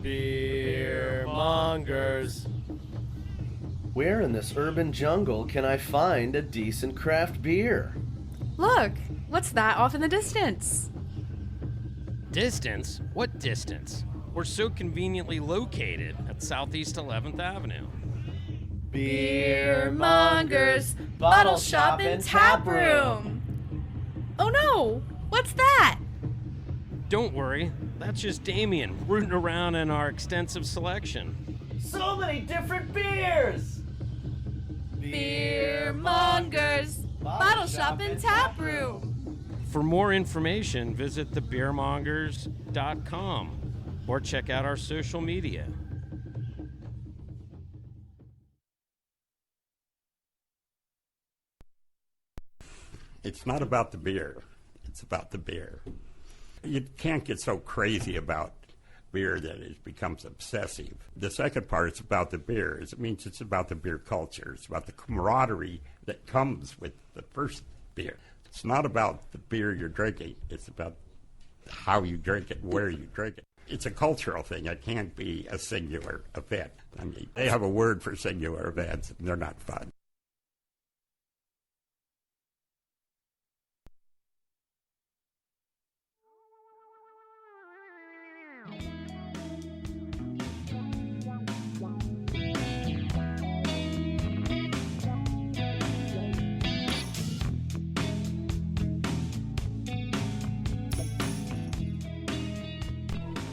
Beer mongers. Where in this urban jungle can I find a decent craft beer? Look, what's that off in the distance? Distance? What distance? We're so conveniently located at Southeast 11th Avenue. Beer Mongers, bottle shop and tap room. Oh no, what's that? Don't worry, that's just Damien rooting around in our extensive selection. So many different beers! Beer mongers, bottle shop and tap room. For more information, visit thebeermongers.com or check out our social media. It's not about the beer. It's about the beer. You can't get so crazy about beer that it becomes obsessive. The second part is about the beer. It means it's about the beer culture. It's about the camaraderie that comes with the first beer. It's not about the beer you're drinking. It's about how you drink it, where you drink it. It's a cultural thing. It can't be a singular event. I mean, they have a word for singular events, and they're not fun.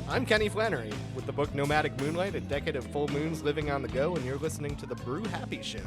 I'm Kenny Flannery with the book Nomadic Moonlight, a decade of full moons living on the go, and you're listening to the Brew Happy Show.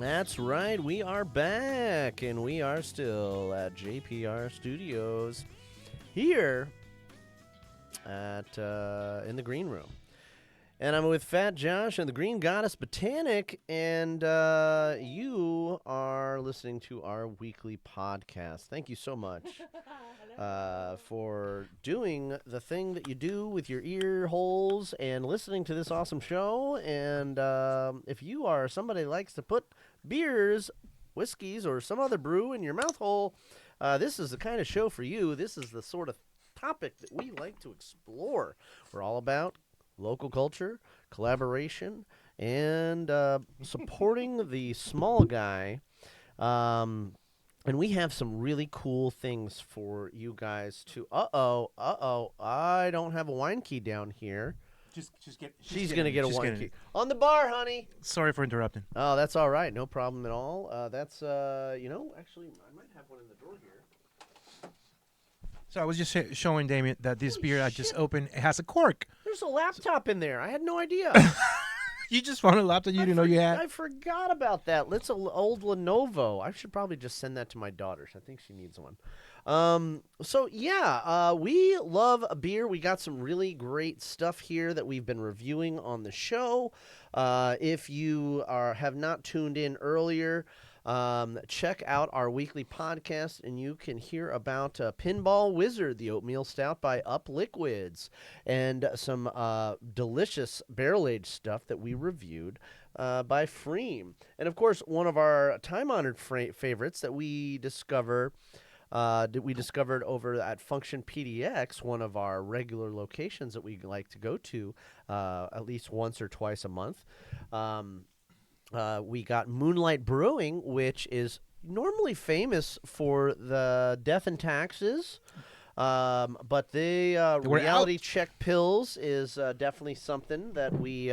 That's right, we are back, and we are still at JPR Studios here at in the green room. And I'm with Fat Josh and the Green Goddess Botanic, and you are listening to our weekly podcast. Thank you so much for doing the thing that you do with your ear holes and listening to this awesome show. And if you are somebody that likes to put beers, whiskeys, or some other brew in your mouth hole, this is the kind of show for you. This is the sort of topic that we like to explore. We're all about local culture, collaboration, and supporting the small guy. And we have some really cool things for you guys to... I don't have a wine key down here. She's going to get a wine key. On the bar, honey. Sorry for interrupting. Oh, that's all right. No problem at all. That's, actually, I might have one in the drawer here. So I was just showing Damien that this beer I just opened, it has a cork. There's a laptop in there. I had no idea. You just found a laptop you didn't know you had? I forgot about that. It's an old Lenovo. I should probably just send that to my daughter. I think she needs one. We love a beer. We got some really great stuff here that we've been reviewing on the show. If you have not tuned in earlier, check out our weekly podcast, and you can hear about Pinball Wizard, the oatmeal stout by Up Liquids, and some delicious barrel-aged stuff that we reviewed by Freem. And, of course, one of our time-honored favorites that we discovered over at Function PDX, one of our regular locations that we like to go to at least once or twice a month. We got Moonlight Brewing, which is normally famous for the Death and Taxes But the We're reality out. check pills is definitely something that we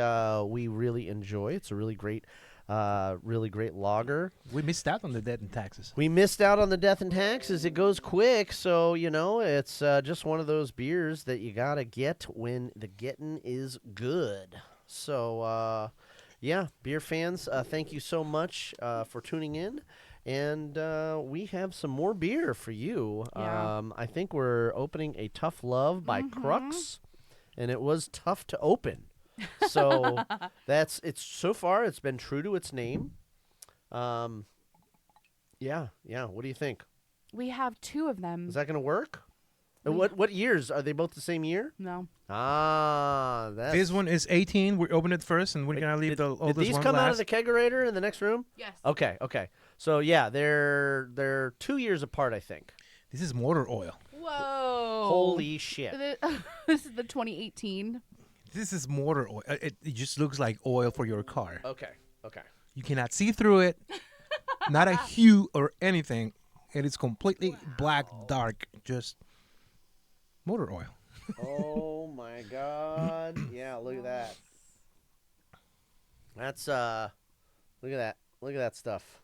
really enjoy. It's a really great lager. We missed out on the debt and taxes. We missed out on the death and taxes. It goes quick, so it's just one of those beers that you gotta get when the getting is good. So yeah, beer fans, thank you so much for tuning in. And we have some more beer for you. Yeah. I think we're opening a Tough Love by Crux, and it was tough to open. So so far it's been true to its name. Yeah. What do you think? We have 2 of them. Is that going to work? And We- what years are they? Both the same year? No. That's This one is 18. We open it first, and we're gonna leave the Did oldest these one come last. out of the kegerator in the next room? Yes. Okay. So yeah, they're 2 years apart, I think. This is motor oil. Whoa. Holy shit! This is the 2018. This is motor oil. It just looks like oil for your car. Okay. You cannot see through it. Not a hue or anything. It is completely black, dark, just motor oil. Oh my god! Yeah, look at that. That's look at that. Look at that stuff.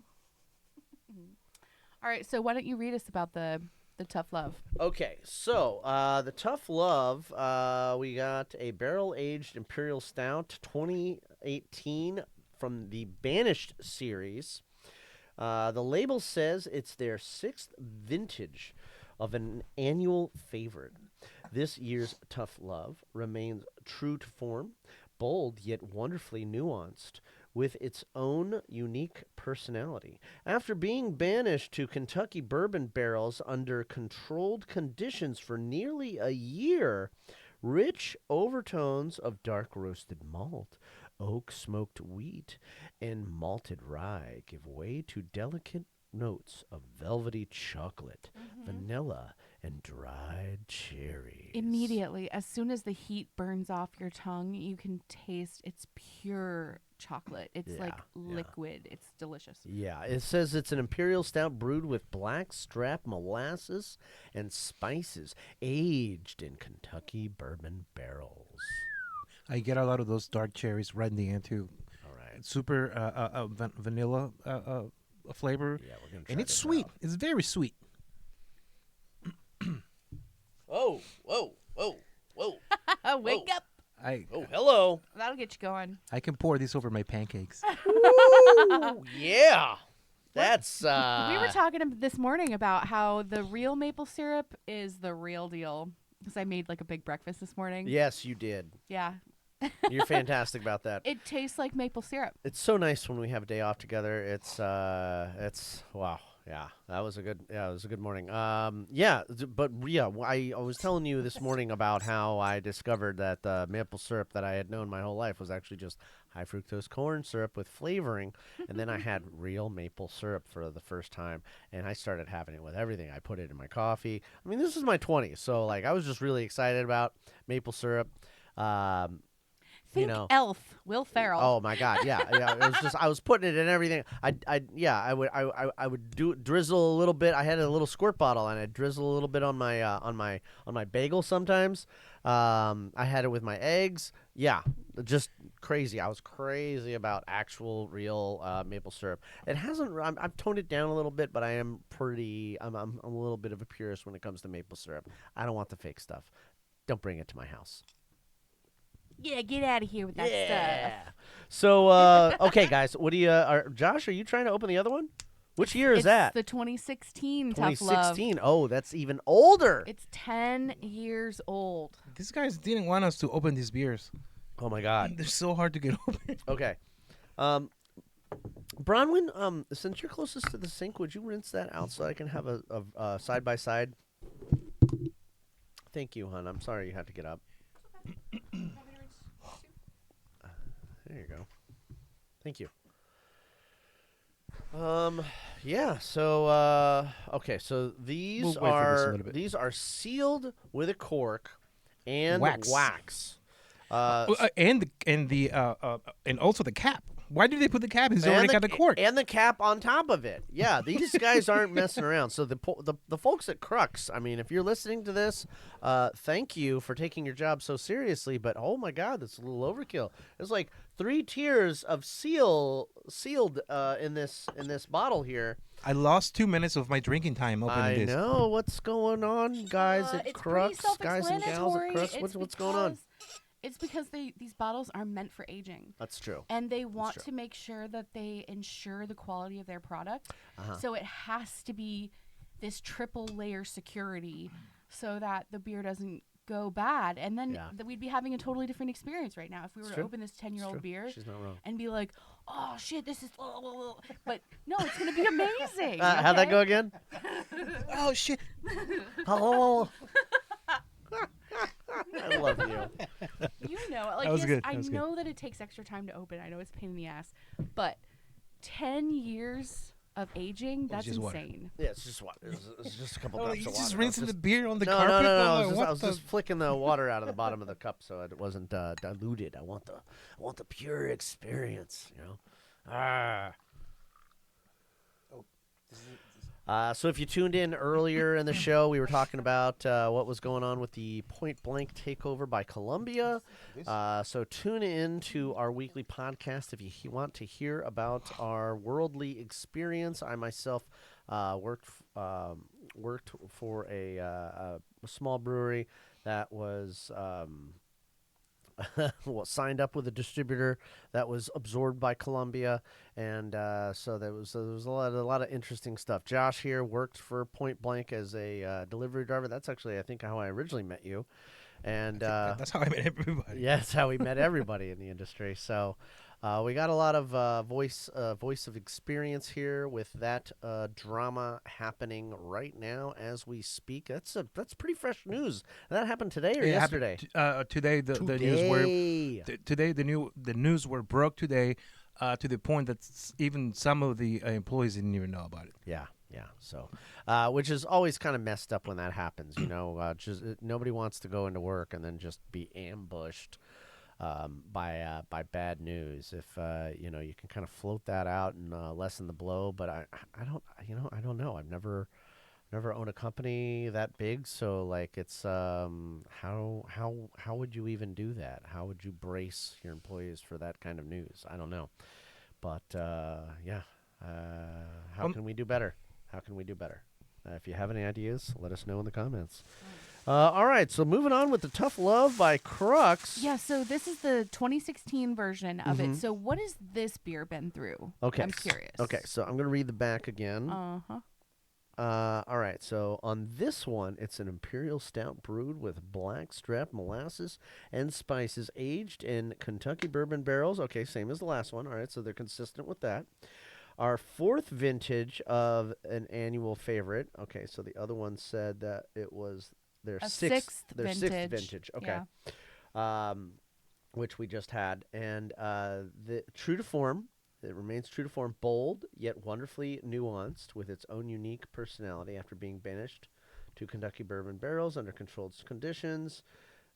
All right, so why don't you read us about the Tough Love? Okay, so the Tough Love, we got a barrel-aged Imperial Stout 2018 from the Banished series. The label says it's their 6th vintage of an annual favorite. This year's Tough Love remains true to form, bold yet wonderfully nuanced, with its own unique personality. After being banished to Kentucky bourbon barrels under controlled conditions for nearly a year, rich overtones of dark roasted malt, oak smoked wheat, and malted rye give way to delicate notes of velvety chocolate, vanilla, and dried cherries. Immediately, as soon as the heat burns off your tongue, you can taste it's pure chocolate. It's like liquid. It's delicious. Yeah, it says it's an imperial stout brewed with black strap molasses and spices, aged in Kentucky bourbon barrels. I get a lot of those dark cherries right in the end too. All right. Super vanilla flavor, Yeah, we're gonna try and it's this sweet. out. It's very sweet. Oh, whoa. Wake up. Oh, hello. That'll get you going. I can pour this over my pancakes. Ooh, yeah. That's We were talking this morning about how the real maple syrup is the real deal. Because I made like a big breakfast this morning. Yes, you did. Yeah. You're fantastic about that. It tastes like maple syrup. It's so nice when we have a day off together. It's wow. Yeah, it was a good morning. I was telling you this morning about how I discovered that the maple syrup that I had known my whole life was actually just high fructose corn syrup with flavoring, and then I had real maple syrup for the first time, and I started having it with everything. I put it in my coffee. I mean, this is my 20s, so like I was just really excited about maple syrup. Think Elf, Will Ferrell. Oh my God, yeah. It was just I was putting it in everything. I would drizzle a little bit. I had a little squirt bottle and I'd drizzle a little bit on my bagel sometimes. I had it with my eggs. Yeah, just crazy. I was crazy about actual real maple syrup. It hasn't. I've toned it down a little bit, but I'm a little bit of a purist when it comes to maple syrup. I don't want the fake stuff. Don't bring it to my house. Yeah, get out of here with that stuff. So, okay, guys, what do you, Josh, are you trying to open the other one? Which year is It's that? the 2016 Tough Love. 2016. Oh, that's even older. It's 10 years old. These guys didn't want us to open these beers. Oh my God. They're so hard to get open. Okay. Bronwyn, since you're closest to the sink, would you rinse that out so I can have a side by side? Thank you, hon. I'm sorry you had to get up. There you go. Thank you. Yeah, so okay, so these We'll wait for this a are little bit. these are sealed with a cork and Wax. wax. And also the cap. Why did they put the cap? It's already got the cork. And the cap on top of it. Yeah, these guys aren't messing around. So the folks at Crux, I mean, if you're listening to this, thank you for taking your job so seriously. But oh my God, that's a little overkill. It's like 3 tiers of sealed in this bottle here. I lost 2 minutes of my drinking time opening this. I know what's going on, guys at it's Crux, pretty guys and gals at self-explanatory. Crux. What's going on? It's because these bottles are meant for aging. That's true. And they want true. to make sure that they ensure the quality of their product. Uh-huh. So it has to be this triple layer security so that the beer doesn't go bad. And then we'd be having a totally different experience right now if we were to open this 10-year-old beer She's not wrong. and be like, oh, shit, this is... But no, it's going to be amazing. How'd that go again? Oh, shit. Oh. I love you. You know, like That was yes, good. I That was know that it takes extra time to open. I know it's a pain in the ass, but 10 years of aging, that's just water. insane. Yeah, it's just water. It's just a couple Oh, drops you of water. just I was rinsing the beer on the no, carpet? No, Oh, I what was the- just flicking the water out of the bottom of the cup so it wasn't diluted. I want the pure experience, you know. So if you tuned in earlier in the show, we were talking about what was going on with the Point Blank takeover by Columbia. So tune in to our weekly podcast if you want to hear about our worldly experience. I myself worked for a small brewery that was signed up with a distributor that was absorbed by Columbia, and so there was a lot of interesting stuff. Josh here worked for Point Blank as a delivery driver. That's actually, I think, how I originally met you, and That's how I met everybody. yeah, that's how we met everybody in the industry. So we got a lot of voice of experience here with that drama happening right now as we speak. That's pretty fresh news. That happened today or It yesterday? happened today, the news were today the news were broke today, to the point that even some of the employees didn't even know about it. Yeah. So, which is always kind of messed up when that happens. You know, nobody wants to go into work and then just be ambushed by bad news. If you can kind of float that out and lessen the blow. But I don't know. I've never owned a company that big, so like it's how would you even do that? How would you brace your employees for that kind of news? I don't know. But how can we do better? How can we do better? If you have any ideas, let us know in the comments. All right, so moving on with the Tough Love by Crux. Yeah, so this is the 2016 version of it. So what has this beer been through? Okay. I'm curious. Okay, so I'm going to read the back again. Uh-huh. All right, so on this one, it's an imperial stout brewed with blackstrap molasses and spices, aged in Kentucky bourbon barrels. Okay, same as the last one. All right, so they're consistent with that. Our 4th vintage of an annual favorite. Okay, so the other one said that it was their sixth vintage. Okay. Yeah. Which we just had. And the true to form, it remains true to form, bold, yet wonderfully nuanced with its own unique personality after being banished to Kentucky bourbon barrels under controlled conditions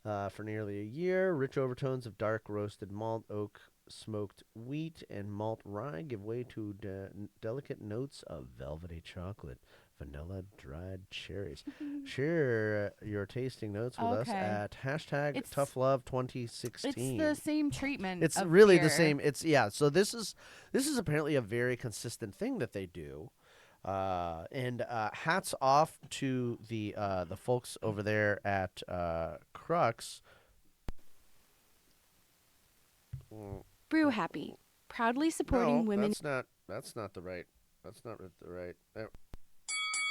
for nearly a year. Rich overtones of dark roasted malt, oak, smoked wheat, and malt rye give way to delicate notes of velvety chocolate, vanilla, dried cherries. Share your tasting notes with us at hashtag It's ToughLove2016. It's the same treatment. It's of really beer. the same. So this is apparently a very consistent thing that they do. And hats off to the folks over there at Crux. Brew Happy, proudly supporting women. That's not the right.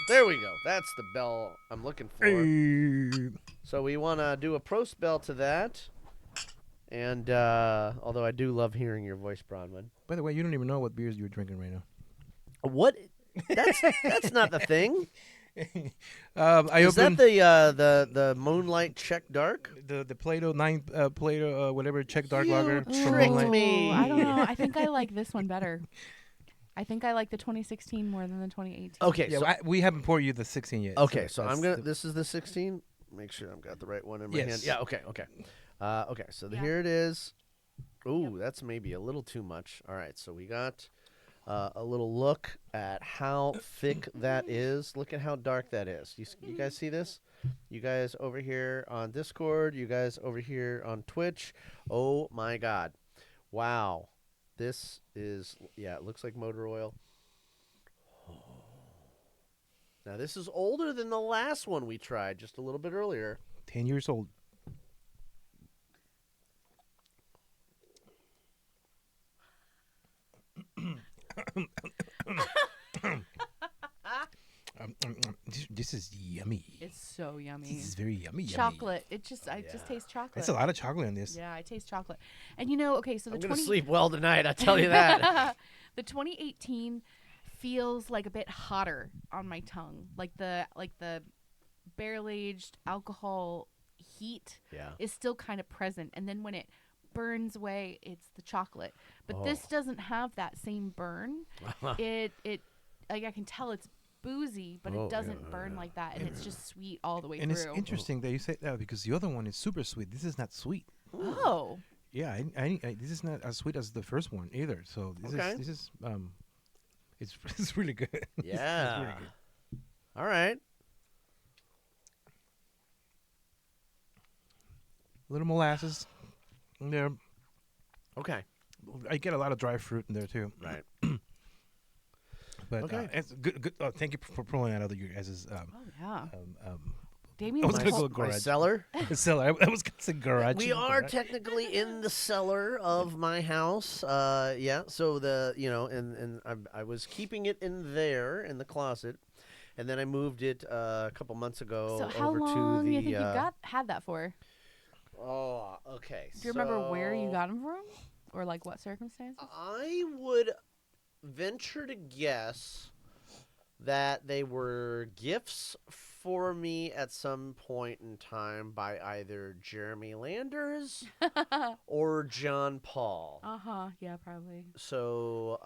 There we go. That's the bell I'm looking for. Hey. So we want to do a prost bell to that. And although I do love hearing your voice, Bronwyn. By the way, you don't even know what beers you're drinking right now. What? That's not the thing. I Is opened that the Moonlight Czech Dark? the Plato 9 Plato whatever Czech dark You lager. tricked from Moonlight. me. I don't know. I think I like this one better. I think I like the 2016 more than the 2018. Okay, Yeah, so we haven't poured you the 16 yet. okay, so I'm that's gonna. the- This is the 16. Make sure I've got the right one in my Yes. hand. Yeah. Okay. Okay. Okay. So Yeah. here it is. Ooh, that's maybe a little too much. All right, so we got a little look at how thick that is. Look at how dark that is. You guys see this? You guys over here on Discord, you guys over here on Twitch. Oh my God. Wow. This is, yeah, it looks like motor oil. Now, this is older than the last one we tried just a little bit earlier. 10 years old. This is yummy. It's so yummy. This is very yummy. Chocolate. It just, I just taste chocolate. That's a lot of chocolate in this. Yeah, I taste chocolate. And you know, okay, so the I'm going to sleep well tonight, I tell you that. The 2018 feels like a bit hotter on my tongue. Like the barrel aged alcohol heat is still kind of present, and then when it burns away, it's the chocolate. But this doesn't have that same burn. It like I can tell it's boozy, but it doesn't burn like that, and it's just sweet all the way and through. It's interesting that you say that because the other one is super sweet. This is not sweet. Oh. Yeah, this is not as sweet as the first one either. So this is it's really good. Yeah. It's really good. All right. A little molasses in there. Okay. I get a lot of dry fruit in there too. Right. But it's good. Good. Thank you for pulling that out of your guys'. Damien I was was gonna go whole- garage. My cellar. The cellar. I was gonna say garage. We are technically in the cellar of my house. Yeah. So and I was keeping it in there in the closet, and then I moved it a couple months ago. So how over long to do the, you think you had that for? Oh, okay. Do you remember where you got them from, or like what circumstances? I would venture to guess that they were gifts for me at some point in time by either Jeremy Landers or John Paul. Yeah, probably. So,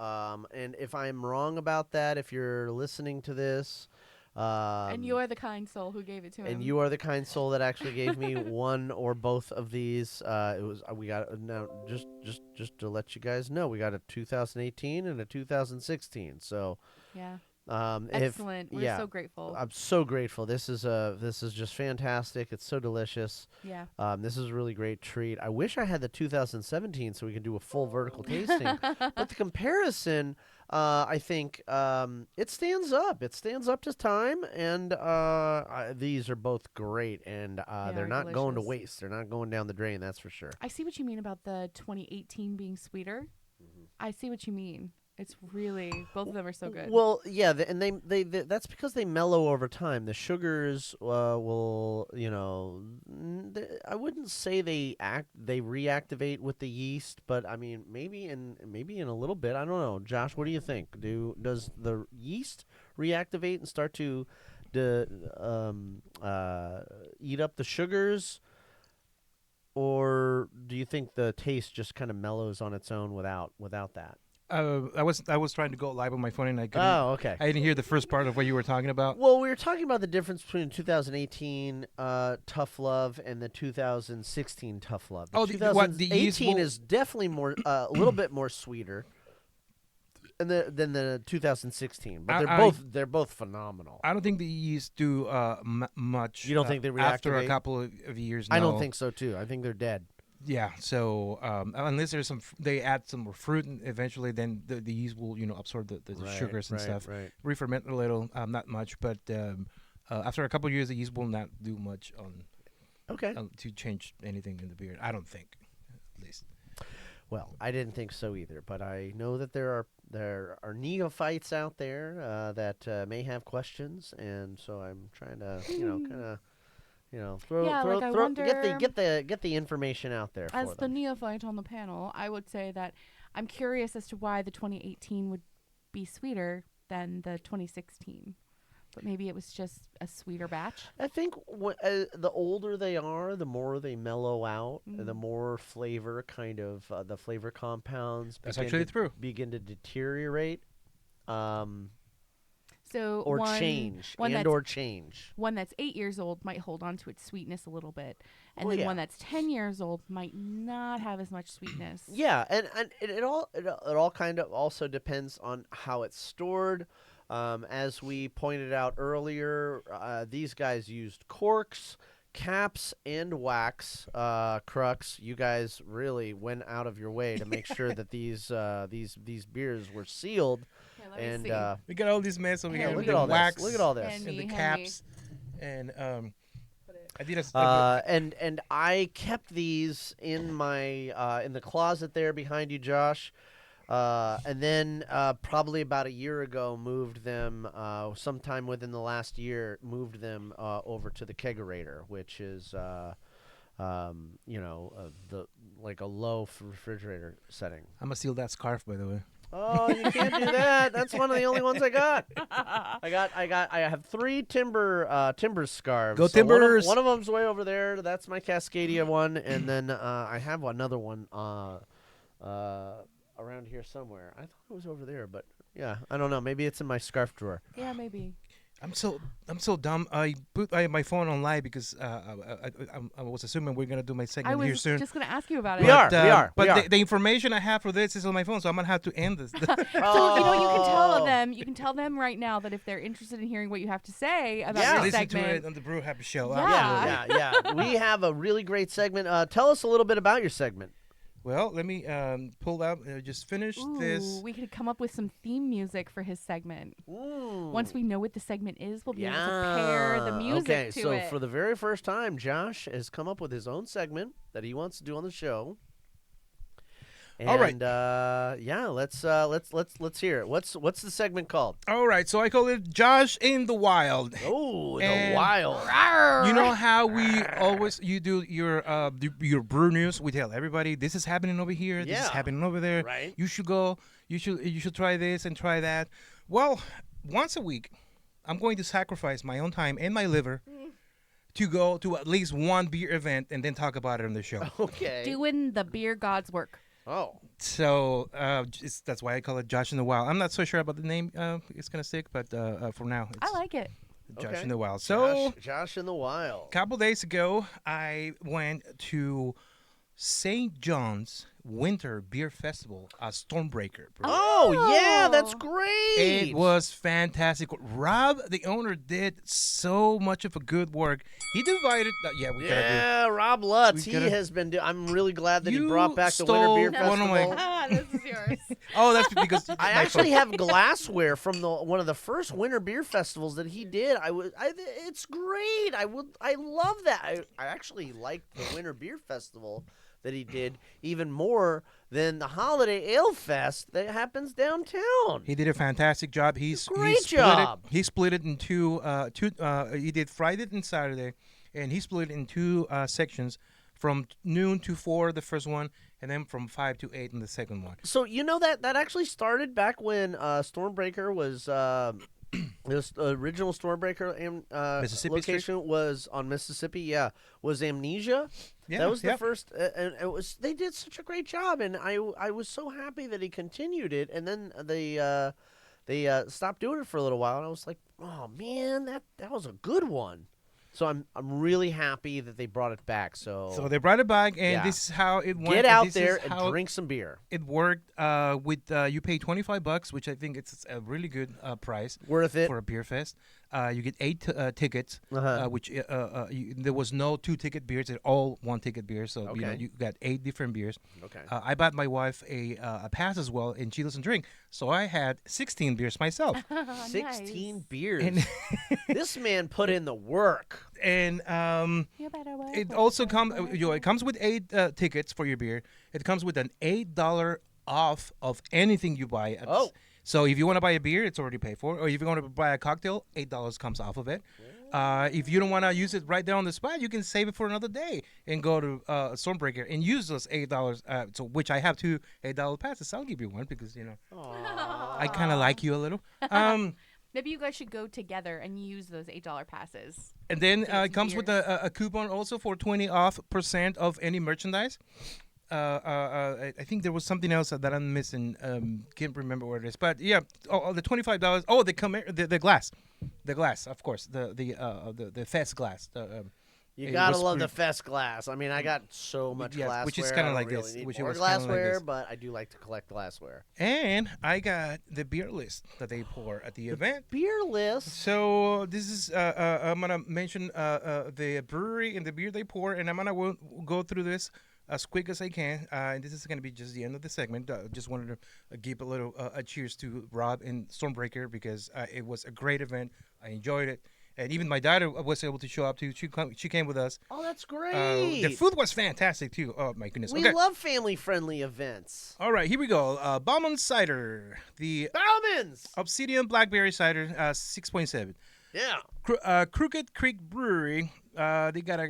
and if I'm wrong about that, if you're listening to this, and you're the kind soul who gave it to him. and you are the kind soul that actually gave me one or both of these. We got now just to let you guys know, we got a 2018 and a 2016. So yeah. Excellent. We're so grateful. I'm so grateful. This is just fantastic. It's so delicious. Yeah. This is a really great treat. I wish I had the 2017 so we can do a full vertical tasting. But the comparison, I think, it stands up. It stands up to time, and these are both great, and they're not going to delicious. waste. They're not going down the drain. That's for sure. I see what you mean about the 2018 being sweeter. Mm-hmm. I see what you mean. It's really, both of them are so good. Well, yeah, and they that's because they mellow over time. The sugars will, I wouldn't say they reactivate with the yeast, but I mean maybe in a little bit. I don't know. Josh, what do you think? Does the yeast reactivate and start to eat up the sugars, or do you think the taste just kind of mellows on its own without that? I was trying to go live on my phone and I couldn't. Oh, okay. I didn't hear the first part of what you were talking about. Well, we were talking about the difference between 2018 Tough Love and the 2016 Tough Love. The 2018 is definitely more, a little bit more sweeter than the 2016. But they're both phenomenal. I don't think the yeast do much. You don't think they reactivate after a couple of years? No. I don't think so too. I think they're dead. Yeah, so unless there's they add some more fruit, and eventually then the yeast will absorb the sugars and stuff. Right. Re-ferment a little, not much, but after a couple of years, the yeast will not do much to change anything in the beer. I don't think, at least. Well, I didn't think so either, but I know that there are neophytes out there that may have questions, and so I'm trying to kind of. Get the information out there. As the neophyte on the panel, I would say that I'm curious as to why the 2018 would be sweeter than the 2016, but maybe it was just a sweeter batch. I think the older they are, the more they mellow out, and the more flavor the flavor compounds begin to deteriorate. So or one, change one and that's, or change. One that's 8 years old might hold on to its sweetness a little bit, and Oh, then yeah. one that's 10 years old might not have as much sweetness. Yeah, and it all kind of also depends on how it's stored. As we pointed out earlier, these guys used corks, caps, and wax. Crux, you guys really went out of your way to make sure that these beers were sealed. Here, let me And see. We got all this mess over Yeah, here. look with at the all wax this. Look at all this. And and the me, caps. And I did and I kept these in my in the closet there behind you, Josh. And then probably about a year ago, moved them sometime within the last year. Moved them over to the kegerator, which is the like a low refrigerator setting. I'm gonna steal that scarf, by the way. Oh, you can't do that. That's one of the only ones I got. I have 3 timber scarves. Go So Timbers! One of them's way over there. That's my Cascadia one, and then I have another one around here somewhere. I thought it was over there, but yeah, I don't know. Maybe it's in my scarf drawer. Yeah, maybe. I'm so dumb. I put my phone on live because I was assuming we're gonna do my I segment here was soon. just going to ask you about it. We are. But the information I have for this is on my phone, so I'm gonna have to end this. So, you can tell them. You can tell them right now that if they're interested in hearing what you have to say about your Listen segment. to it on the Brew Happy Show. Yeah. Yeah. We have a really great segment. Tell us a little bit about your segment. Well, let me pull out. Just finish this. We could come up with some theme music for his segment. Ooh. Once we know what the segment is, we'll be able to pair the music okay, to so it. for the very first time, Josh has come up with his own segment that he wants to do on the show. And, All right. let's hear it. What's the segment called? All right, so I call it Josh in the Wild. Oh, the And- wild. You know how you do your brew news? We tell everybody this is happening over here, this is Yeah. happening over there. Right. You should go. You should try this and try that. Well, once a week, I'm going to sacrifice my own time and my liver to go to at least one beer event and then talk about it on the show. Okay. Doing the beer god's work. Oh. So that's why I call it Josh in the Wild. I'm not so sure about the name. It's gonna stick, but for now, it's I like it. Josh Okay. in the Wild. So. Josh in the wild. A couple days ago, I went to St. John's Winter Beer Festival at Stormbreaker. Oh, yeah, that's great. It was fantastic. Rob, the owner, did so much of a good work. He divided. Yeah, Rob Lutz. we He gotta- has been. I'm really glad that he You brought back the Winter Beer stole one Festival. of my- This is yours. Oh, that's because I actually have glassware from one of the first Winter Beer Festivals that he did. It's great. I love that. I actually liked the Winter Beer Festival that he did even more than the Holiday Ale Fest that happens downtown. He did a fantastic job. Great job. He split it into he did Friday and Saturday, and he split it in 2 sections, from noon to 4 the first one, and then from 5 to 8 in the second one. So you know that actually started back when Stormbreaker was. This original Stormbreaker Mississippi location Street? was on Mississippi. Yeah, was Amnesia. Yeah, that was the yep. first, and it was. They did such a great job, and I was so happy that he continued it. And then they stopped doing it for a little while, and I was like, oh man, that was a good one. So I'm really happy that they brought it back. So they brought it back, and Yeah. this is how it went. get and out this there is and how drink some beer. It worked with you pay $25, which I think it's a really good price Worth it. for a beer fest. You get 8 tickets, Uh-huh. which there was no 2-ticket beers; they're all 1-ticket beers. So Okay. you got 8 different beers. Okay. I bought my wife a pass as well, and she doesn't drink, so I had 16 beers myself. 16 beers. and This man put in the work. and You better work it with also the comes. work. It comes with 8 tickets for your beer. It comes with an $8 off of anything you buy. Oh. So if you want to buy a beer, it's already paid for. Or if you want to buy a cocktail, $8 comes off of it. If you don't want to use it right there on the spot, you can save it for another day and go to Stormbreaker and use those $8. So which I have 2 $8 passes. I'll give you one because I kind of like you a little. Maybe you guys should go together and use those $8 passes. And then Get some it comes with beers. a coupon also for 20% off of any merchandise. I think there was something else that I'm missing. Can't remember what it is, but yeah. Oh, the $25. Oh, the glass, of course. The fest glass. You it gotta was love the pretty- fest glass. I mean, I got so much glassware. which is kinda I don't like really this, need which it more was kinda like glassware, this. but I do like to collect glassware. And I got the beer list that they pour at the event. Beer list. So this is I'm gonna mention the brewery and the beer they pour, and I'm gonna go through this as quick as I can. And this is gonna be just the end of the segment. Just wanted to give a little a cheers to Rob and Stormbreaker because it was a great event. I enjoyed it, and even my daughter was able to show up too. She came with us. Oh, that's great. The food was fantastic too. Oh my goodness. We Okay. love family-friendly events. All right, here we go. Bauman Cider, the Bauman's. Obsidian Blackberry Cider, 6.7. Yeah. Crooked Creek Brewery, they got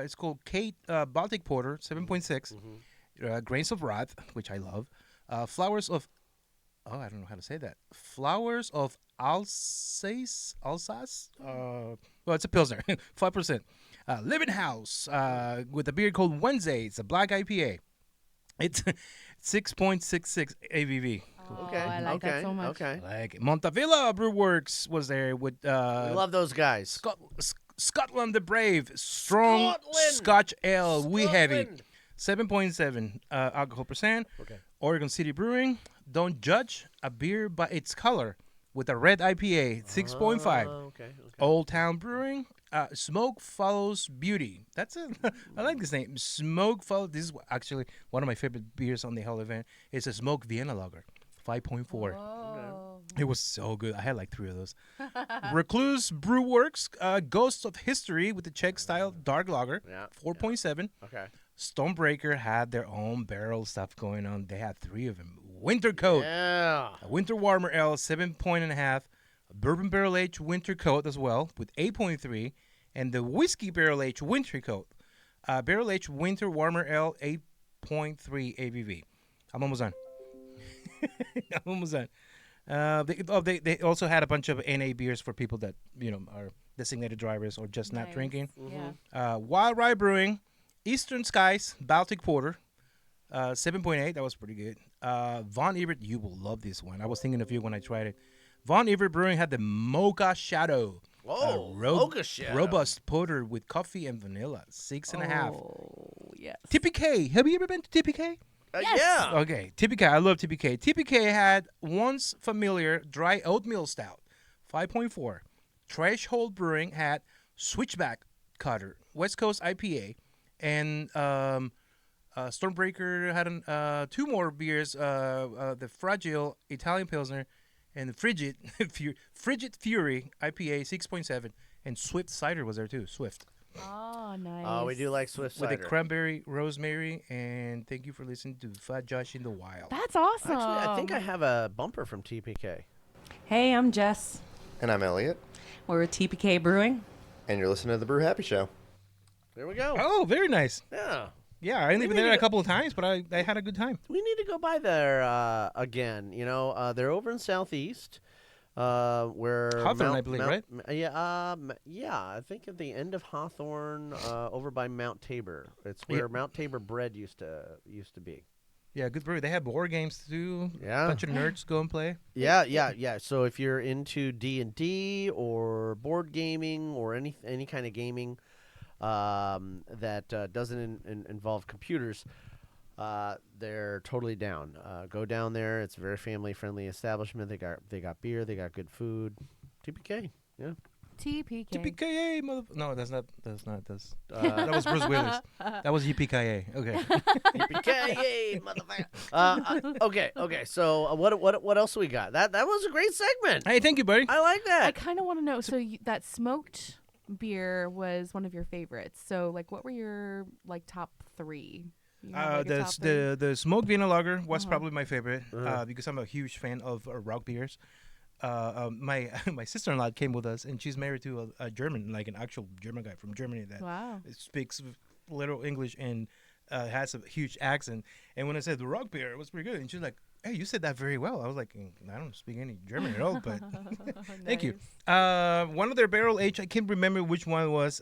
it's called Kate Baltic Porter, 7.6. Grains of Wrath, which I love. Flowers of, I don't know how to say that. Flowers of Alsace? Well, it's a Pilsner, 5%. Living House, with a beer called Wednesday. It's a black IPA. It's 6.66 ABV. Oh, Okay. I like that so much. Okay. Like Montavilla Brew Works was there with We love those guys. Scotland the Brave, strong Scotland! Scotch Ale, wee heavy, Scotland! 7.7 alcohol percent. Okay. Oregon City Brewing, don't judge a beer by its color, with a red IPA, 6.5. Okay. Old Town Brewing, Smoke Follows Beauty. That's a I like this name. Smoke Follows. This is actually one of my favorite beers on the whole event. It's a Smoke Vienna Lager, 5.4. Oh. It was so good. I had like 3 of those. Recluse Brew Works, Ghosts of History with the Czech style dark lager, Yeah. 4.7. Okay. Stonebreaker had their own barrel stuff going on. They had 3 of them. Winter Coat, Yeah. a Winter Warmer Ale, 7.5. Bourbon Barrel Aged Winter Coat as well with 8.3. And the Whiskey Barrel Aged Winter Coat, Barrel Aged Winter Warmer Ale, 8.3 ABV. I'm almost done. I'm almost done. They also had a bunch of NA beers for people that are designated drivers or just not Nice. drinking. Yeah. Wild Rye Brewing, Eastern Skies Baltic Porter, 7.8. That was pretty good. Von Ebert, you will love this one. I was thinking of you when I tried it. Von Ebert Brewing had the Mocha Shadow. Whoa, Mocha Shadow. Robust porter with coffee and vanilla, 6.5. Oh, yes. TPK. Have you ever been to TPK? Yes. Yeah. Okay, TPK. I love TPK. TPK had Once Familiar Dry Oatmeal Stout, 5.4. Threshold Brewing had Switchback Cutter, West Coast IPA, and Stormbreaker had 2 more beers, the Fragile Italian Pilsner and the Frigid Fury IPA, 6.7, and Swift Cider was there too. Swift. Oh, nice. Oh, we do like Swift With cider. a cranberry rosemary, and thank you for listening to Fat Josh in the Wild. That's awesome. Actually, I think I have a bumper from TPK. Hey, I'm Jess. And I'm Elliot, We're with TPK Brewing. and you're listening to the Brew Happy Show. There we go. Oh, very nice. Yeah. Yeah, I only been there a couple of times, but I had a good time. We need to go by there again. They're over in Southeast. Where Hawthorne, I believe, right? Yeah, I think at the end of Hawthorne, over by Mount Tabor. It's where Mount Tabor bread used to be. Yeah, good brewery. They have board games too. Yeah. A bunch of nerds go and play. Yeah. So if you're into D&D or board gaming or any kind of gaming that doesn't involve computers, they're totally down. Go down there. It's a very family friendly establishment. They got beer. They got good food. TPK. Yeah. TPK. TPKA, No, that's not. That was Bruce Willis. That was YPKA. Okay. TPK, motherfucker. Okay. So what else we got? That was a great segment. Hey, thank you, buddy. I like that. I kind of want to know. So that smoked beer was one of your favorites. So what were your top 3? You have, a top 3? The smoked Vienna Lager was probably my favorite because I'm a huge fan of rock beers. My sister-in-law came with us, and she's married to a German, an actual German guy from Germany that speaks little English and has a huge accent. And when I said the rock beer, it was pretty good. And she's like, "Hey, you said that very well." I was like, "I don't speak any German at all, but thank you." One of their barrel aged, I can't remember which one it was.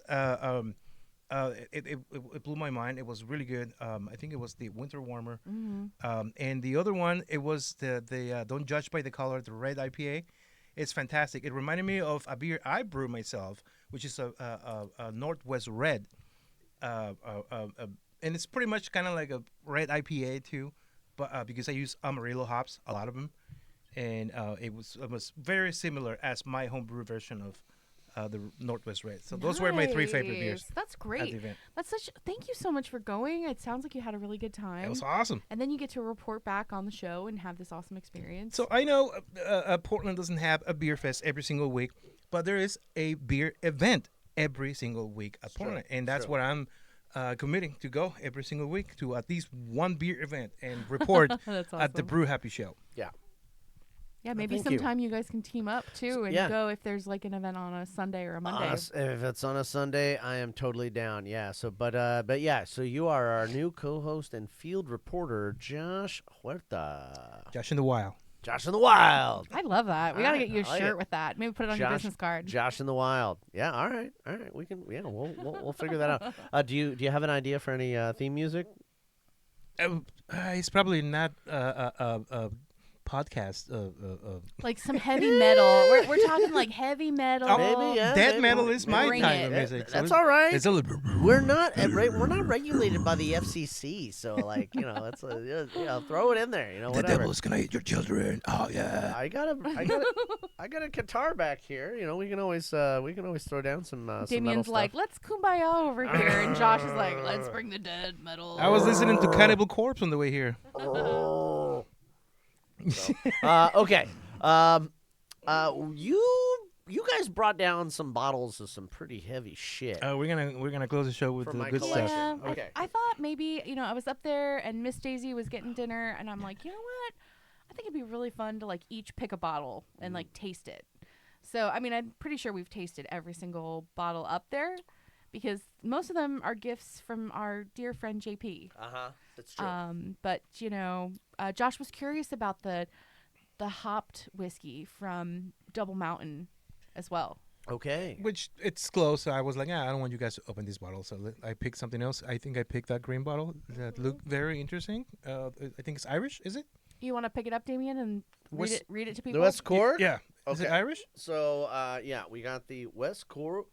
it blew my mind. It was really good. I think it was the Winter Warmer. And the other one, it was the Don't Judge by the Color, the red IPA. It's fantastic. It reminded me of a beer I brew myself, which is a Northwest Red. And it's pretty much kind of like a red IPA too, but because I use Amarillo hops, a lot of them, and it was very similar as my homebrew version of the Northwest Red. So those were my 3 favorite beers. That's At the great. event. Thank you so much for going. It sounds like you had a really good time. It was awesome. And then you get to report back on the show and have this awesome experience. So I know Portland doesn't have a beer fest every single week, but there is a beer event every single week at Portland, and that's what I'm committing to go every single week to at least one beer event and report That's at the awesome. Brew Happy Show. Yeah. Yeah, maybe thank you. sometime you guys can team up too and Yeah. go if there's like an event on a Sunday or a Monday. If it's on a Sunday, I am totally down. Yeah. So, but yeah. So you are our new co-host and field reporter, Josh Huerta. Josh in the Wild. Josh in the Wild. I love that. We got to Alright, get you a I like shirt it. with that. Maybe put it on your business card. Josh in the Wild. Yeah. All right. All right. We can. Yeah. We'll figure that out. Do you have an idea for any theme music? It's probably not podcast. Like some heavy metal. We're talking like heavy metal. Maybe, yeah. Death maybe. metal is my Bring kind it. of music. That's all right. It's a little. We're not regulated by the FCC, so like it's throw it in there, whatever. gonna eat your children. Oh yeah. I got a guitar back here. We can always throw down some metal Damien's stuff. like, let's kumbaya over here. And Josh is like, let's bring the dead metal. I was listening to Cannibal Corpse on the way here. So, okay. You guys brought down some bottles of some pretty heavy shit. We're gonna close the show with For the my good collection. stuff. Yeah, Okay. I thought maybe, I was up there and Miss Daisy was getting dinner and I'm like, you know what? I think it'd be really fun to like each pick a bottle and like taste it. So, I mean, I'm pretty sure we've tasted every single bottle up there because most of them are gifts from our dear friend JP. That's true. But, Josh was curious about the hopped whiskey from Double Mountain as well. Okay. Which it's close. So I was like, I don't want you guys to open this bottle. So I picked something else. I think I picked that green bottle that looked very interesting. I think it's Irish. Is it? You want to pick it up, Damien, and read it to people? The West Cork? Yeah. Is it Okay. Irish? So, we got the West Cork,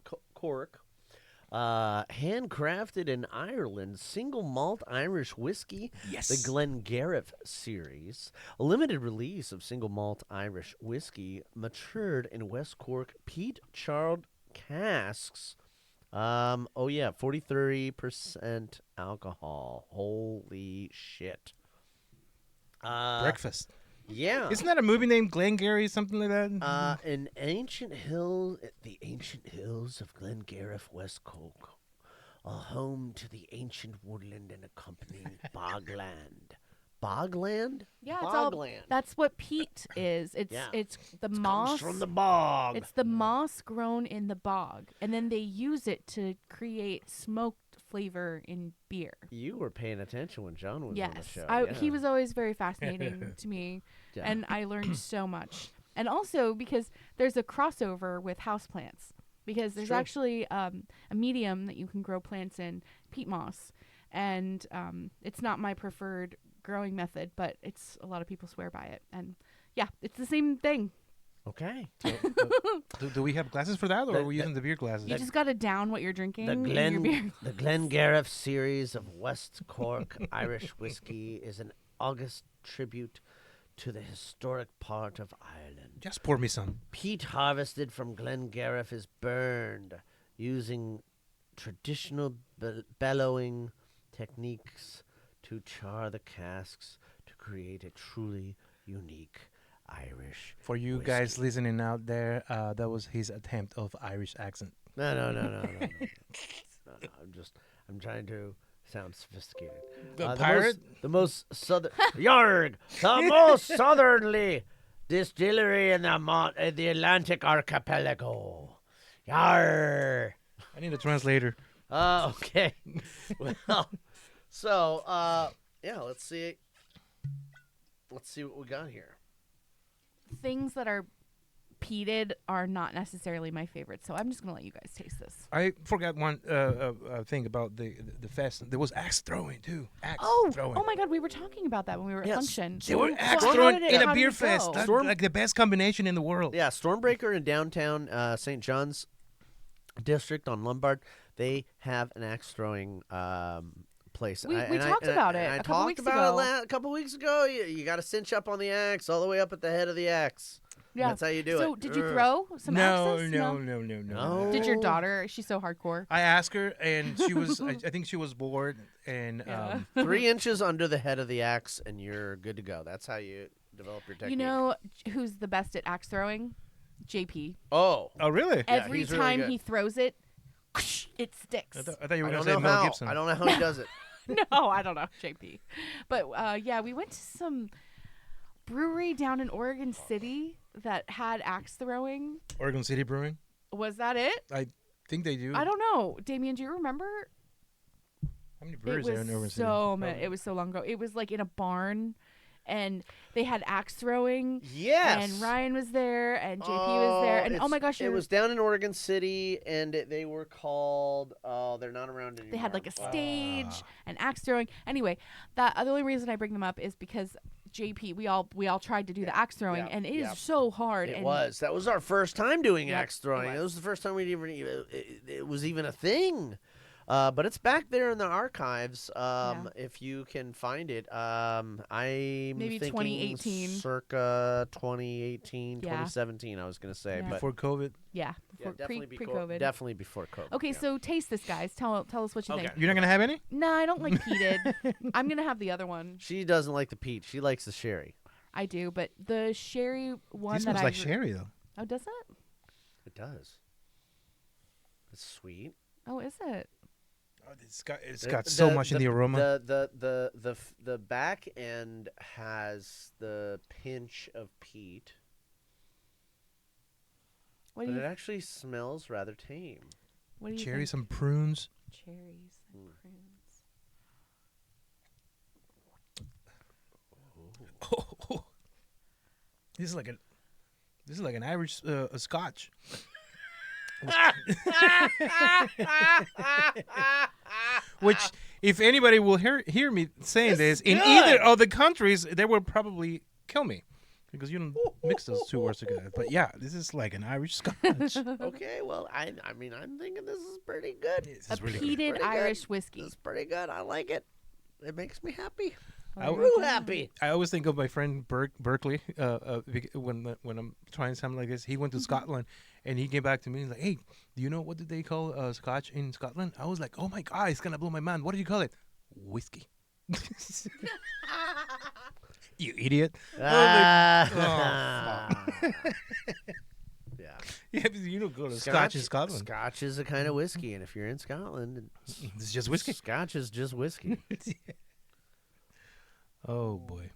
handcrafted in Ireland, single malt Irish whiskey. Yes. The Glengarriff series, a limited release of single malt Irish whiskey matured in West Cork peat charred casks. 43% alcohol. Holy shit. Breakfast. Yeah. Isn't that a movie named Glengarry, something like that? The ancient hills of Glengarriff, West Cork, are home to the ancient woodland and accompanying bogland. Bogland? Yeah, Bogland. that's what peat is. It's Yeah. it's the Comes moss from the bog. It's the moss grown in the bog, and then they use it to create smoked flavor in beer. You were paying attention when John was on the Yes, show. he was always very fascinating to me, Yeah. and I learned so much. And also because there's a crossover with houseplants, because there's true. actually a medium that you can grow plants in, peat moss, and it's not my preferred growing method, but it's a lot of people swear by it, and yeah, it's the same thing. Okay. Do we have glasses for that, or are we using the beer glasses? You just got to down what you're drinking. The in your beer. The Glengarriff series of West Cork Irish whiskey is an august tribute to the historic part of Ireland. Just pour me some. Peat harvested from Glengarriff is burned using traditional bellowing techniques to char the casks to create a truly unique Irish. For you whiskey. guys listening out there, that was his attempt of Irish accent. No. I'm trying to sound sophisticated. The pirate? The most southern. Yarg! The most southerly distillery in the Atlantic archipelago. Yar! I need a translator. Okay. Well, so, let's see. Let's see what we got here. Things that are peated are not necessarily my favorite, so I'm just gonna let you guys taste this. I forgot one thing about the fest. There was axe throwing too. Axe throwing. Oh my God, we were talking about that when we were at function. They were So axe how throwing did it- in how a did beer it fest. go? That's like the best combination in the world. Yeah, Stormbreaker in downtown St. John's district on Lombard, they have an axe throwing place. We talked about it I a couple talked weeks about ago. it a couple weeks ago. You got to cinch up on the axe all the way up at the head of the axe. Yeah. That's how you do it. So did you throw some axes? No. Did your daughter? She's so hardcore. I asked her, and she was. I think she was bored, and 3 inches under the head of the axe, and you're good to go. That's how you develop your technique. You know who's the best at axe throwing? JP. Oh. Oh, really? Every he's really time good. he throws it, it sticks. I thought you were I going don't to say know Mel how. Gibson. I don't know how he does it. No, I don't know, JP. But yeah, we went to some brewery down in Oregon City that had axe throwing. Oregon City Brewing. Was that it? I think they do. I don't know. Damien, do you remember? How many It breweries are in Oregon was City? so many. It was so long ago. It was like in a barn, and they had axe throwing. Yes. And Ryan was there, and JP was there, and oh my gosh, it was down in Oregon City, and they were called. Oh, they're not around anymore. they had like a stage and axe throwing. Anyway, the only reason I bring them up is because JP, we all tried to do the axe throwing, and it is so hard. It and was. That was our first time doing Yep, axe throwing. it It was the first time we'd even. It was even a thing. But it's back there in the archives. If you can find it. I'm Maybe thinking 2018. circa 2018, Yeah. 2017. I was gonna say, Yeah. but Before COVID. Yeah, yeah, definitely pre-COVID. Definitely before COVID. Okay, yeah. so taste this, guys. Tell us what you think. You're not going to have any? No, I don't like peated. I'm gonna have the other one. She doesn't like the peach. She likes the sherry. I do, but the sherry one This that smells I like sherry, though. Oh, does it? It does. It's sweet. Oh, is it? It's got so much in the aroma. The back end has the pinch of peat, What but do it you? actually smells rather tame. What do you Cherries, think? some prunes. Cherries and prunes. This is like an Irish a Scotch. Which, if anybody will hear me saying this in either of the countries, they will probably kill me because you don't mix those two words together. But yeah, this is like an Irish Scotch. Okay, well, I mean, I'm thinking this is pretty good. This A is really good. peated Pretty good. Irish whiskey. It's pretty good. I like it. It makes me happy. I- Real happy. I always think of my friend Berkeley when I'm trying something like this. He went to Scotland, and he came back to me and like, "Hey, do you know what did they call Scotch in Scotland?" I was like, "Oh my god, it's gonna blow my mind. What do you call it? Whiskey." You idiot! Yeah. Yeah, because you don't go to Scotch in Scotland. Scotch is a kind of whiskey, and if you're in Scotland, It's just whiskey. Scotch is just whiskey. Oh boy,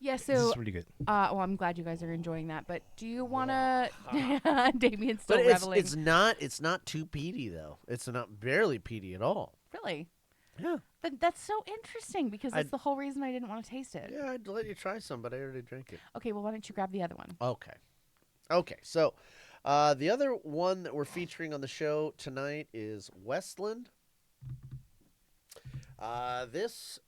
Yeah, this so is really good. well, I'm glad you guys are enjoying that. But do you want to? Damien's still But reveling. it's not too peaty though. It's not barely peaty at all. Really? Yeah. That's so interesting because that's I'd- the whole reason I didn't want to taste it. Yeah, I'd let you try some, but I already drank it. Okay, well, why don't you grab the other one? Okay. So, the other one that we're featuring on the show tonight is Westland. This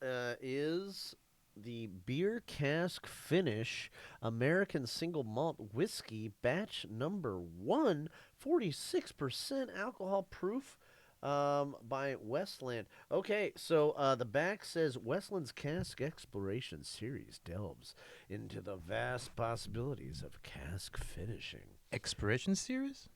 is the beer cask finish American single malt whiskey batch number 1, 46% alcohol proof. By Westland. Okay, so the back says Westland's Cask Exploration Series delves into the vast possibilities of cask finishing. Expiration series?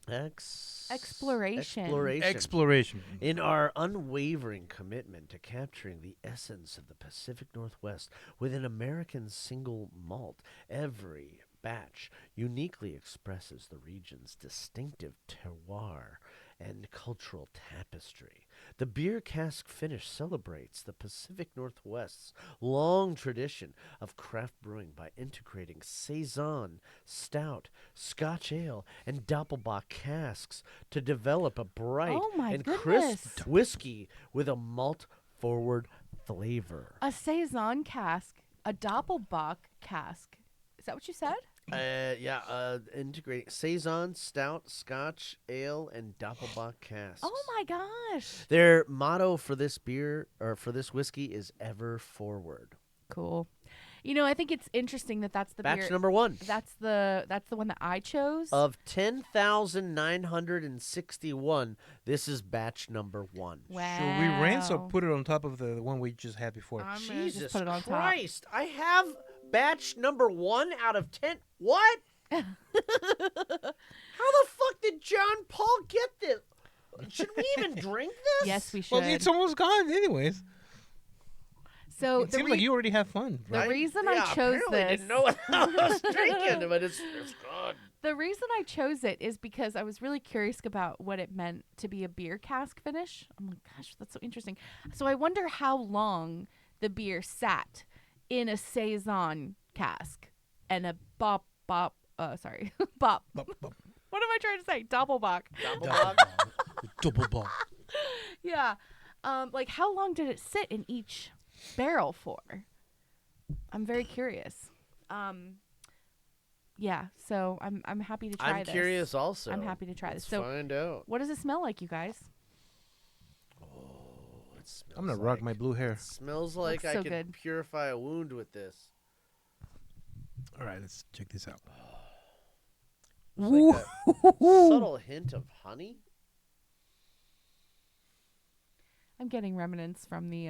Exploration. Exploration. In our unwavering commitment to capturing the essence of the Pacific Northwest with an American single malt, every batch uniquely expresses the region's distinctive terroir and cultural tapestry. The beer cask finish celebrates the Pacific Northwest's long tradition of craft brewing by integrating saison, stout, Scotch ale, and doppelbock casks to develop a bright Oh my and goodness. crisp whiskey with a malt-forward flavor. A saison cask, a doppelbock cask. Is that what you said? Integrate Saison, Stout, Scotch, Ale, and Doppelbock casks. Oh my gosh. Their motto for this beer, or for this whiskey, is ever forward. Cool. You know, I think it's interesting that that's the Batch beer. number 1. That's the one that I chose. Of 10,961, this is batch number 1. Wow. Should we rinse or put it on top of the one we just had before? I'm gonna just Jesus put it on top. Christ. I have batch number 1 out of 10. What? How the fuck did John Paul get this? Should we even drink this? Yes, we should. Well, it's almost gone anyways. So It seems like you already have fun, the right? reason I chose apparently this. didn't know what I was drinking, but it's good. The reason I chose it is because I was really curious about what it meant to be a beer cask finish. I'm like, gosh, that's so interesting. So I wonder how long the beer sat in a saison cask and a bop. What am I trying to say? Doppelbock. Double ball. Yeah. Like how long did it sit in each barrel for? I'm very curious. Yeah, so I'm happy to try I'm this. curious also. I'm happy to try this. Let's So find out. what does it smell like, you guys? It smells I'm gonna rock my blue hair. It smells like Looks I so could good. purify a wound with this. All right, let's check this out. There's like a subtle hint of honey. I'm getting remnants from the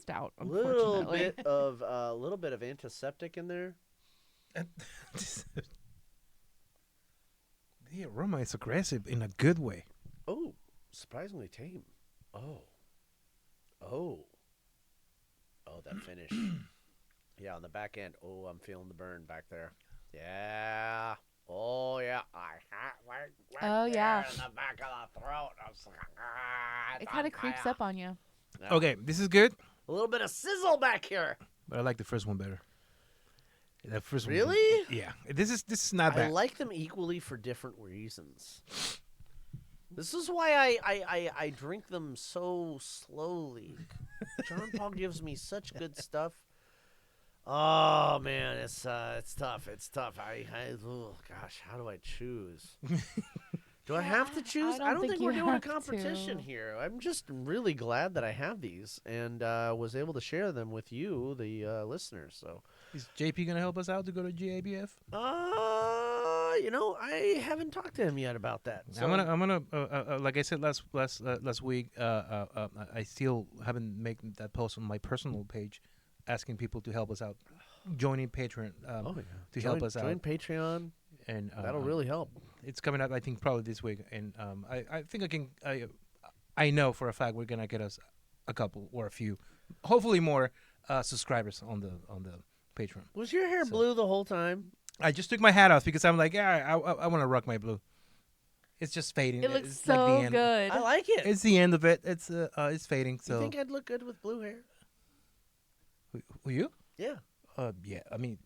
stout, Little unfortunately. bit of antiseptic in there. The aroma is aggressive in a good way. Oh, surprisingly tame. Oh, that finish. Yeah, on the back end. Oh, I'm feeling the burn back there. Yeah. Oh, yeah. Oh, yeah. In the back of the throat. It kind of creeps up on you. Yeah. Okay, this is good, A little bit of sizzle back here. but I like the first one better. The first one. Really? Yeah. This is not I bad. like them equally for different reasons. This is why I drink them so slowly. John Paul gives me such good stuff. Oh man, it's tough. It's tough. Oh gosh, how do I choose? Do I have to choose? I don't think we're you doing a have competition to. here. I'm just really glad that I have these and was able to share them with you, the listeners. So, Is JP gonna help us out to go to GABF? I haven't talked to him yet about that. So. I'm gonna like I said last week. I still haven't made that post on my personal page, asking people to help us out, joining Patreon to help us Join out, Patreon. and That'll really help. It's coming up, I think, probably this week, and I think I know for a fact we're gonna get us a couple or a few, hopefully more subscribers on the Patreon. Was your hair blue the whole time? I just took my hat off because I'm like, I want to rock my blue. It's just fading. It looks it's so like the end. good. I like it. It's the end of it. It's fading. So You think I'd look good with blue hair? Will you? Yeah. Yeah. I mean,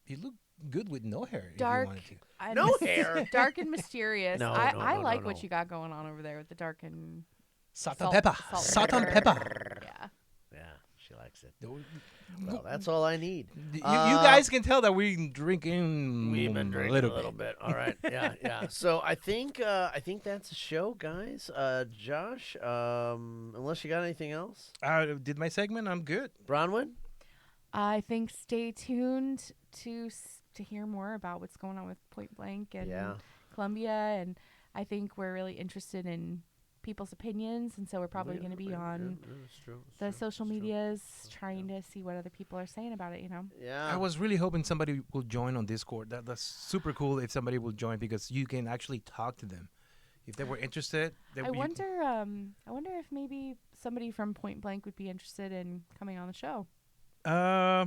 you look good with no hair. Dark. If you wanted to. and No mys- hair. Dark and mysterious. No, I no, like no. what you got going on over there with the dark and Salt Salt- and pepper. salt Salt and pepper. pepper. yeah. Yeah, she likes it. Well, that's all I need. You guys can tell that we're drinking. We've been a drinking little bit. All right. Yeah. So I think that's a show, guys. Josh, unless you got anything else, I did my segment. I'm good. Bronwyn. I think stay tuned to hear more about what's going on with Point Blank and Columbia, and I think we're really interested in people's opinions, and so we're probably going to be on the social medias trying to see what other people are saying about it, you know. Yeah. I was really hoping somebody will join on Discord. That's super cool if somebody will join because you can actually talk to them. If they were interested, I wonder if maybe somebody from Point Blank would be interested in coming on the show. Yeah.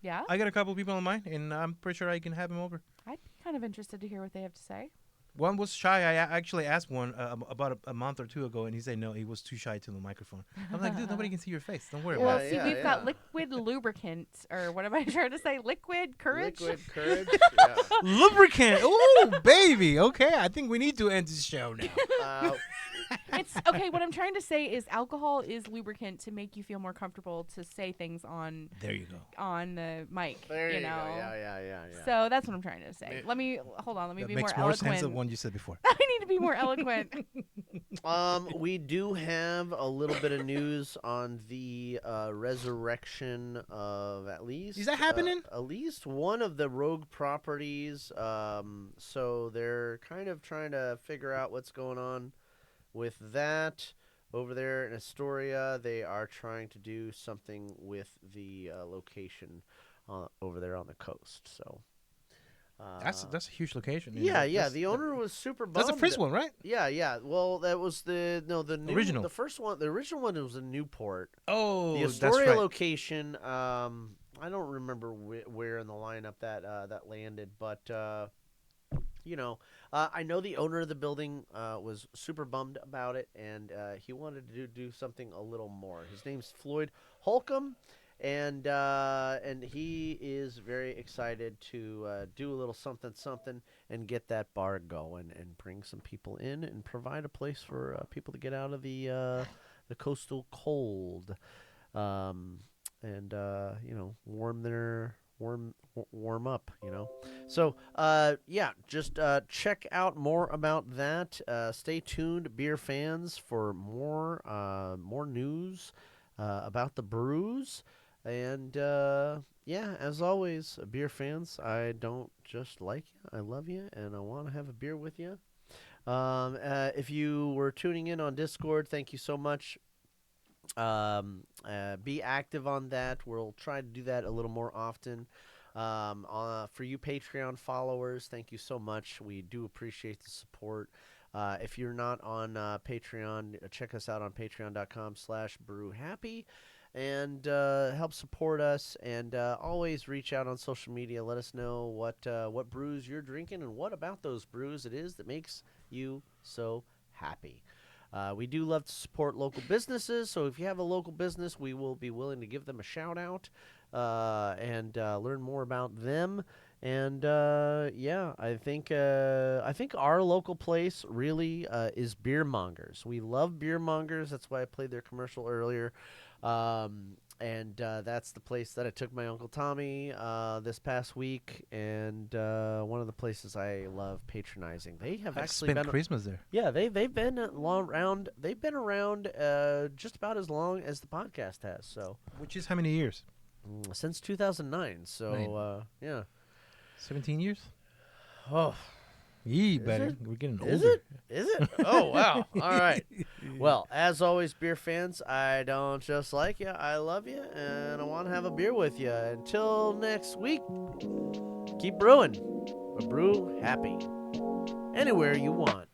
Yeah? I got a couple people in mind, and I'm pretty sure I can have them over. I'd be kind of interested to hear what they have to say. One was shy. I actually asked one about a month or two ago, and he said no, he was too shy to the microphone. I'm like, dude, nobody can see your face. Don't worry Well, about it. see, we've got liquid lubricant, or what am I trying to say? Liquid courage? Liquid courage. Yeah. Lubricant. Oh, baby. Okay, I think we need to end this show now. It's okay. What I'm trying to say is alcohol is lubricant to make you feel more comfortable to say things on. There you go. On the mic. There you know? go. Yeah. So that's what I'm trying to say. Let me hold on. Let me That be makes more more eloquent. sense than one you said before. I need to be more eloquent. We do have a little bit of news on the resurrection of at least. Is that happening? At least one of the rogue properties. So they're kind of trying to figure out what's going on with that. Over there in Astoria, they are trying to do something with the location over there on the coast. So That's a huge location. Yeah. The owner was super bummed. That's the first one, right? Yeah. Well, that was the new, original. The first one, the original one was in Newport. Oh, the Astoria that's right. location. I don't remember where in the lineup that landed, but I know the owner of the building was super bummed about it, and he wanted to do something a little more. His name's Floyd Holcomb, and he is very excited to do a little something and get that bar going and bring some people in and provide a place for people to get out of the coastal cold, and warm up, So, just check out more about that. Stay tuned, beer fans, for more news about the brews. And, as always, beer fans, I don't just like you, I love you, and I want to have a beer with you. If you were tuning in on Discord, thank you so much. Be active on that. We'll try to do that a little more often. For you Patreon followers, thank you so much. We do appreciate the support. If you're not on Patreon, check us out on patreon.com/brewhappy and help support us. And always reach out on social media. Let us know what brews you're drinking and what about those brews it is that makes you so happy. We do love to support local businesses, so if you have a local business, we will be willing to give them a shout out and learn more about them. And I think our local place really is Beer Mongers. We love Beer Mongers. That's why I played their commercial earlier. And that's the place that I took my Uncle Tommy this past week, and one of the places I love patronizing. They have actually spent Christmas there. Yeah, they've been around. They've been around just about as long as the podcast has. So, which is how many years? Since 2009. So, 17 years. Oh. Yee, buddy. We're getting older. Is it? Oh, wow. All right. Well, as always, beer fans, I don't just like you, I love you, and I want to have a beer with you. Until next week, keep brewing. But brew happy. Anywhere you want.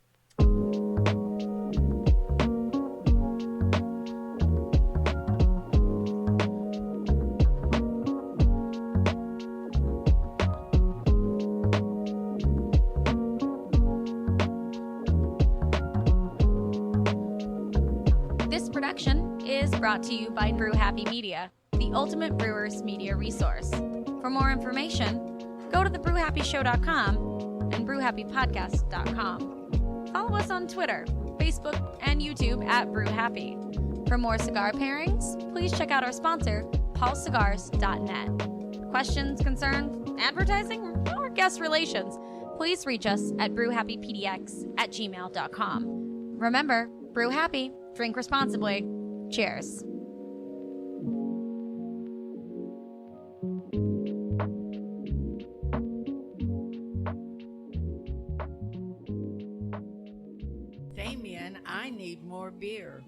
Brought to you by Brew Happy Media, the ultimate brewers media resource. For more information, go to thebrewhappyshow.com and brewhappypodcast.com. Follow us on Twitter, Facebook, and YouTube at Brew Happy. For more cigar pairings, please check out our sponsor, paulcigars.net. Questions, concerns, advertising, or guest relations, please reach us at brewhappypdx@gmail.com. Remember, brew happy, drink responsibly. Cheers. Damien, I need more beer.